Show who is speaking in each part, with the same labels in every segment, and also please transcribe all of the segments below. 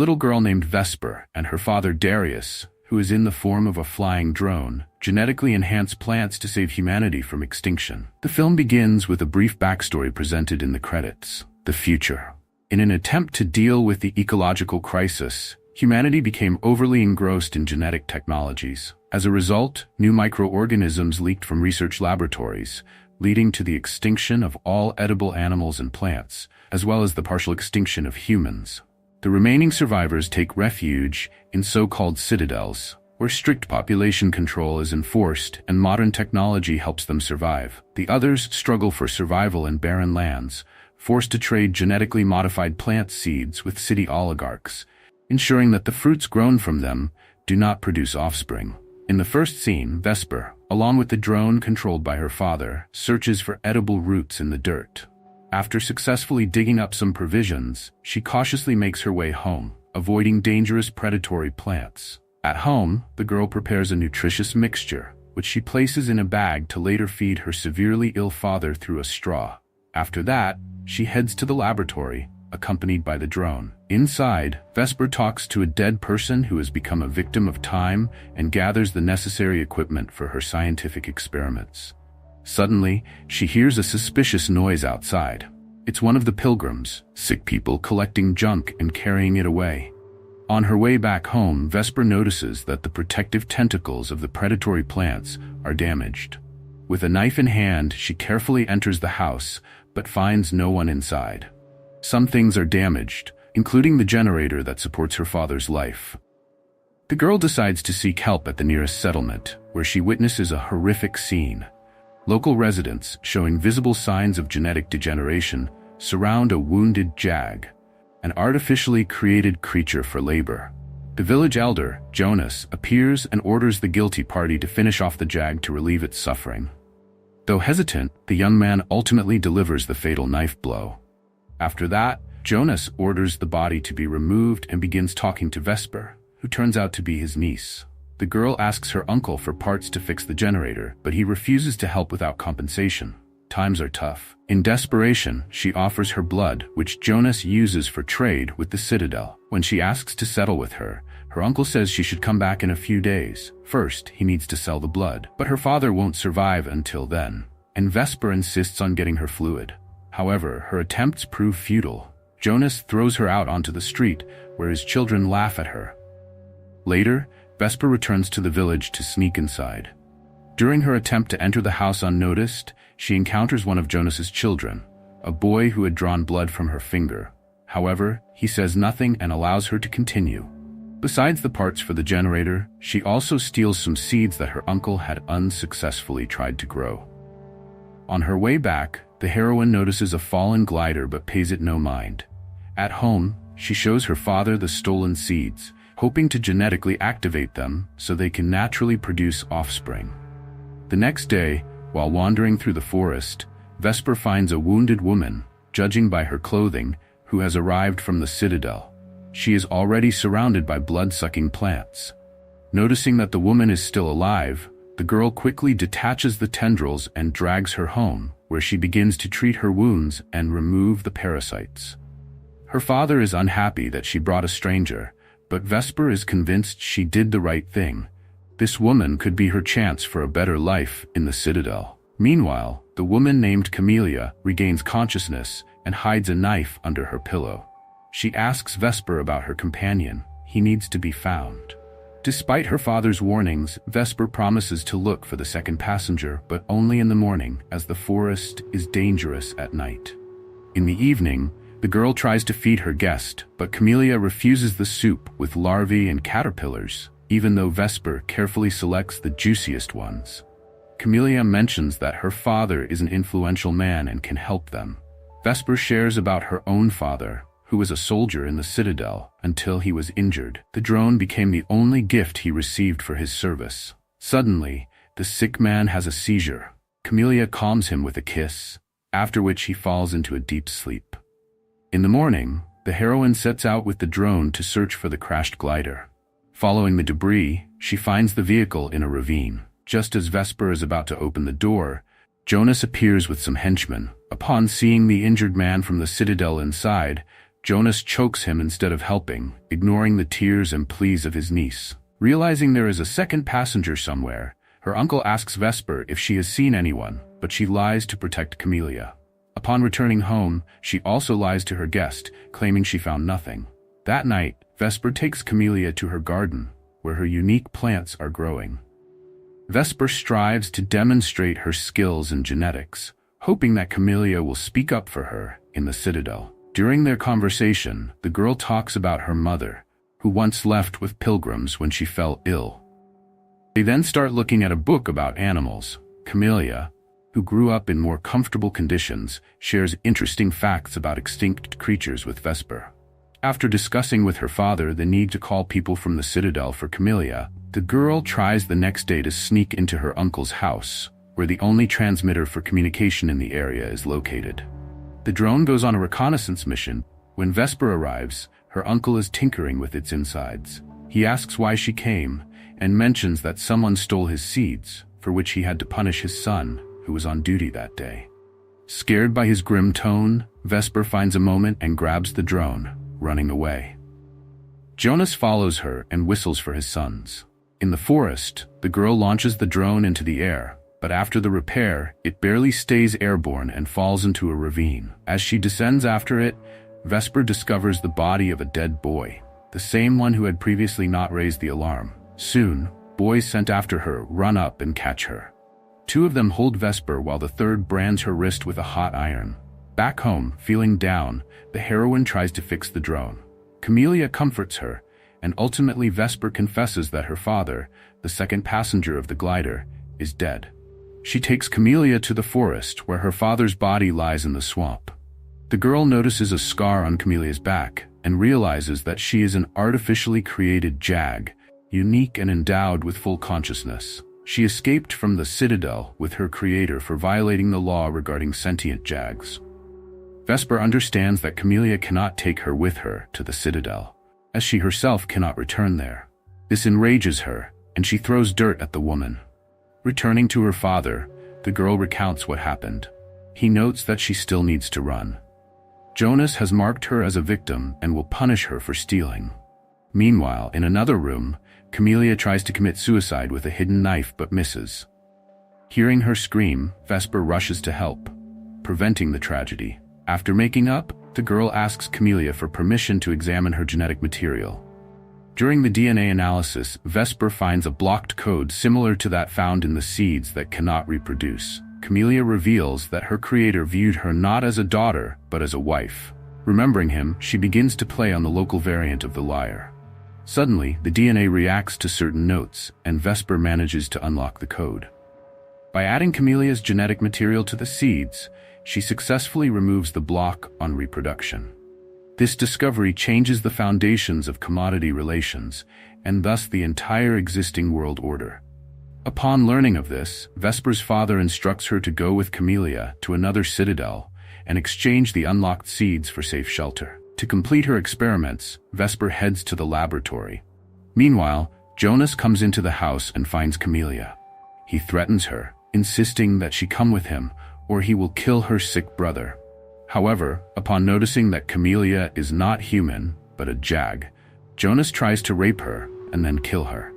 Speaker 1: little girl named Vesper and her father Darius, who is in the form of a flying drone, genetically enhance plants to save humanity from extinction. The film begins with a brief backstory presented in the credits. The future. In an attempt to deal with the ecological crisis, humanity became overly engrossed in genetic technologies. As a result, new microorganisms leaked from research laboratories, leading to the extinction of all edible animals and plants, as well as the partial extinction of humans. The remaining survivors take refuge in so-called citadels, where strict population control is enforced and modern technology helps them survive. The others struggle for survival in barren lands, forced to trade genetically modified plant seeds with city oligarchs, ensuring that the fruits grown from them do not produce offspring. In the first scene, Vesper, along with the drone controlled by her father, searches for edible roots in the dirt. After successfully digging up some provisions, she cautiously makes her way home, avoiding dangerous predatory plants. At home, the girl prepares a nutritious mixture, which she places in a bag to later feed her severely ill father through a straw. After that, she heads to the laboratory, accompanied by the drone. Inside, Vesper talks to a dead person who has become a victim of time and gathers the necessary equipment for her scientific experiments. Suddenly, she hears a suspicious noise outside. It's one of the pilgrims, sick people collecting junk and carrying it away. On her way back home, Vesper notices that the protective tentacles of the predatory plants are damaged. With a knife in hand, she carefully enters the house, but finds no one inside. Some things are damaged, including the generator that supports her father's life. The girl decides to seek help at the nearest settlement, where she witnesses a horrific scene. Local residents, showing visible signs of genetic degeneration, surround a wounded jag, an artificially created creature for labor. The village elder, Jonas, appears and orders the guilty party to finish off the jag to relieve its suffering. Though hesitant, the young man ultimately delivers the fatal knife blow. After that, Jonas orders the body to be removed and begins talking to Vesper, who turns out to be his niece. The girl asks her uncle for parts to fix the generator, but he refuses to help without compensation. Times are tough. In desperation, she offers her blood, which Jonas uses for trade with the Citadel. When she asks to settle with her, her uncle says she should come back in a few days. First, he needs to sell the blood, but her father won't survive until then, and Vesper insists on getting her fluid. However, her attempts prove futile. Jonas throws her out onto the street, where his children laugh at her. Later, Vesper returns to the village to sneak inside. During her attempt to enter the house unnoticed, she encounters one of Jonas's children, a boy who had drawn blood from her finger. However, he says nothing and allows her to continue. Besides the parts for the generator, she also steals some seeds that her uncle had unsuccessfully tried to grow. On her way back, the heroine notices a fallen glider but pays it no mind. At home, she shows her father the stolen seeds, hoping to genetically activate them so they can naturally produce offspring. The next day, while wandering through the forest, Vesper finds a wounded woman, judging by her clothing, who has arrived from the Citadel. She is already surrounded by blood-sucking plants. Noticing that the woman is still alive, the girl quickly detaches the tendrils and drags her home, where she begins to treat her wounds and remove the parasites. Her father is unhappy that she brought a stranger, but Vesper is convinced she did the right thing. This woman could be her chance for a better life in the Citadel. Meanwhile, the woman named Camellia regains consciousness and hides a knife under her pillow. She asks Vesper about her companion. He needs to be found. Despite her father's warnings, Vesper promises to look for the second passenger, but only in the morning, as the forest is dangerous at night. In the evening, the girl tries to feed her guest, but Camellia refuses the soup with larvae and caterpillars, even though Vesper carefully selects the juiciest ones. Camellia mentions that her father is an influential man and can help them. Vesper shares about her own father, who was a soldier in the Citadel until he was injured. The drone became the only gift he received for his service. Suddenly, the sick man has a seizure. Camellia calms him with a kiss, after which he falls into a deep sleep. In the morning, the heroine sets out with the drone to search for the crashed glider. Following the debris, she finds the vehicle in a ravine. Just as Vesper is about to open the door, Jonas appears with some henchmen. Upon seeing the injured man from the Citadel inside, Jonas chokes him instead of helping, ignoring the tears and pleas of his niece. Realizing there is a second passenger somewhere, her uncle asks Vesper if she has seen anyone, but she lies to protect Camelia. Upon returning home, she also lies to her guest, claiming she found nothing. That night, Vesper takes Camelia to her garden, where her unique plants are growing. Vesper strives to demonstrate her skills in genetics, hoping that Camelia will speak up for her in the Citadel. During their conversation, the girl talks about her mother, who once left with pilgrims when she fell ill. They then start looking at a book about animals. Camelia, who grew up in more comfortable conditions, shares interesting facts about extinct creatures with Vesper. After discussing with her father the need to call people from the Citadel for Camelia, the girl tries the next day to sneak into her uncle's house, where the only transmitter for communication in the area is located. The drone goes on a reconnaissance mission. When Vesper arrives, her uncle is tinkering with its insides. He asks why she came, and mentions that someone stole his seeds, for which he had to punish his son, who was on duty that day. Scared by his grim tone, Vesper finds a moment and grabs the drone, running away. Jonas follows her and whistles for his sons. In the forest, the girl launches the drone into the air, but after the repair, it barely stays airborne and falls into a ravine. As she descends after it, Vesper discovers the body of a dead boy, the same one who had previously not raised the alarm. Soon, boys sent after her run up and catch her. Two of them hold Vesper while the third brands her wrist with a hot iron. Back home, feeling down, the heroine tries to fix the drone. Camelia comforts her, and ultimately Vesper confesses that her father, the second passenger of the glider, is dead. She takes Camelia to the forest, where her father's body lies in the swamp. The girl notices a scar on Camelia's back and realizes that she is an artificially created jag, unique and endowed with full consciousness. She escaped from the Citadel with her creator for violating the law regarding sentient jags. Vesper understands that Camelia cannot take her with her to the Citadel, as she herself cannot return there. This enrages her, and she throws dirt at the woman. Returning to her father, the girl recounts what happened. He notes that she still needs to run. Jonas has marked her as a victim and will punish her for stealing. Meanwhile, in another room, Camelia tries to commit suicide with a hidden knife but misses. Hearing her scream, Vesper rushes to help, preventing the tragedy. After making up, the girl asks Camelia for permission to examine her genetic material. During the DNA analysis, Vesper finds a blocked code similar to that found in the seeds that cannot reproduce. Camelia reveals that her creator viewed her not as a daughter, but as a wife. Remembering him, she begins to play on the local variant of the lyre. Suddenly, the DNA reacts to certain notes, and Vesper manages to unlock the code. By adding Camelia's genetic material to the seeds, she successfully removes the block on reproduction. This discovery changes the foundations of commodity relations, and thus the entire existing world order. Upon learning of this, Vesper's father instructs her to go with Camelia to another citadel and exchange the unlocked seeds for safe shelter. To complete her experiments, Vesper heads to the laboratory. Meanwhile, Jonas comes into the house and finds Camelia. He threatens her, insisting that she come with him, or he will kill her sick brother. However, upon noticing that Camelia is not human, but a jag, Jonas tries to rape her and then kill her.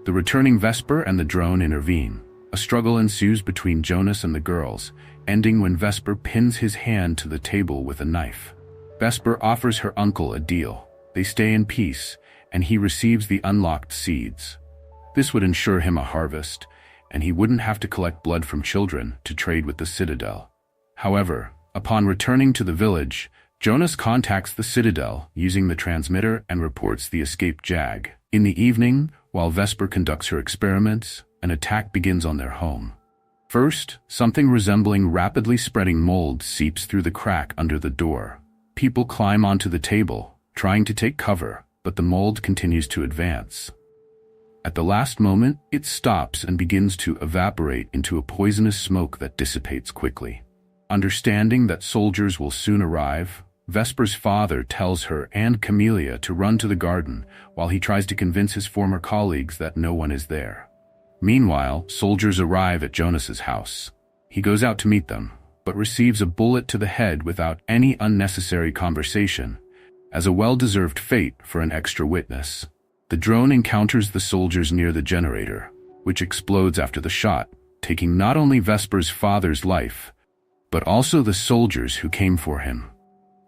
Speaker 1: The returning Vesper and the drone intervene. A struggle ensues between Jonas and the girls, ending when Vesper pins his hand to the table with a knife. Vesper offers her uncle a deal. They stay in peace, and he receives the unlocked seeds. This would ensure him a harvest, and he wouldn't have to collect blood from children to trade with the Citadel. However, upon returning to the village, Jonas contacts the Citadel using the transmitter and reports the escaped jag. In the evening, while Vesper conducts her experiments, an attack begins on their home. First, something resembling rapidly spreading mold seeps through the crack under the door. People climb onto the table, trying to take cover, but the mold continues to advance. At the last moment, it stops and begins to evaporate into a poisonous smoke that dissipates quickly. Understanding that soldiers will soon arrive, Vesper's father tells her and Camelia to run to the garden while he tries to convince his former colleagues that no one is there. Meanwhile, soldiers arrive at Jonas's house. He goes out to meet them, but receives a bullet to the head without any unnecessary conversation, as a well-deserved fate for an extra witness. The drone encounters the soldiers near the generator, which explodes after the shot, taking not only Vesper's father's life, but also the soldiers who came for him.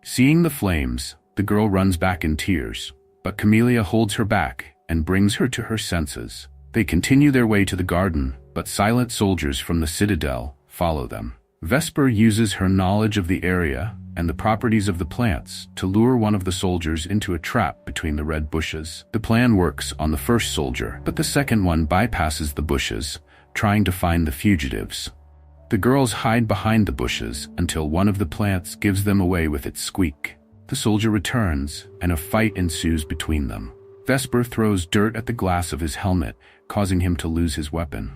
Speaker 1: Seeing the flames, the girl runs back in tears, but Camellia holds her back and brings her to her senses. They continue their way to the garden, but silent soldiers from the citadel follow them. Vesper uses her knowledge of the area and the properties of the plants to lure one of the soldiers into a trap between the red bushes. The plan works on the first soldier, but the second one bypasses the bushes, trying to find the fugitives. The girls hide behind the bushes until one of the plants gives them away with its squeak. The soldier returns, and a fight ensues between them. Vesper throws dirt at the glass of his helmet, causing him to lose his weapon.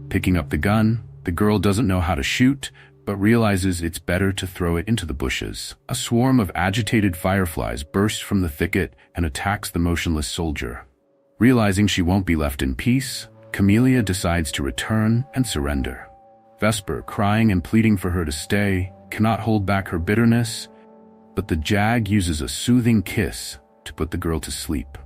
Speaker 1: Picking up the gun, the girl doesn't know how to shoot, but realizes it's better to throw it into the bushes. A swarm of agitated fireflies bursts from the thicket and attacks the motionless soldier. Realizing she won't be left in peace, Camellia decides to return and surrender. Vesper, crying and pleading for her to stay, cannot hold back her bitterness, but the Jag uses a soothing kiss to put the girl to sleep.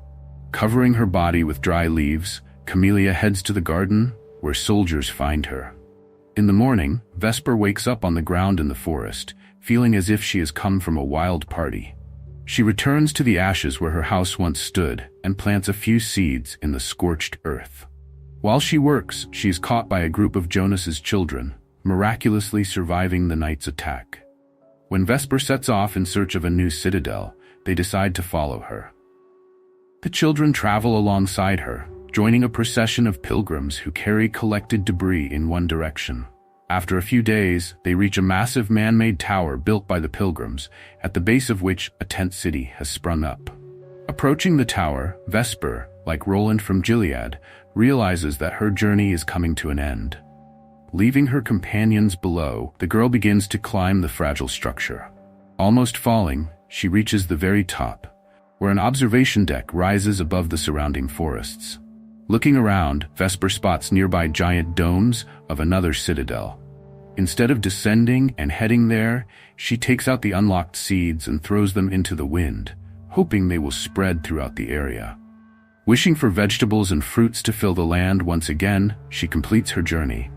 Speaker 1: Covering her body with dry leaves, Camellia heads to the garden, where soldiers find her. In the morning, Vesper wakes up on the ground in the forest, feeling as if she has come from a wild party. She returns to the ashes where her house once stood and plants a few seeds in the scorched earth. While she works, she is caught by a group of Jonas's children, miraculously surviving the night's attack. When Vesper sets off in search of a new citadel, they decide to follow her. The children travel alongside her, joining a procession of pilgrims who carry collected debris in one direction. After a few days, they reach a massive man-made tower built by the pilgrims, at the base of which a tent city has sprung up. Approaching the tower, Vesper, like Roland from Gilead, realizes that her journey is coming to an end. Leaving her companions below, the girl begins to climb the fragile structure. Almost falling, she reaches the very top, where an observation deck rises above the surrounding forests. Looking around, Vesper spots nearby giant domes of another citadel. Instead of descending and heading there, she takes out the unlocked seeds and throws them into the wind, hoping they will spread throughout the area. Wishing for vegetables and fruits to fill the land once again, she completes her journey.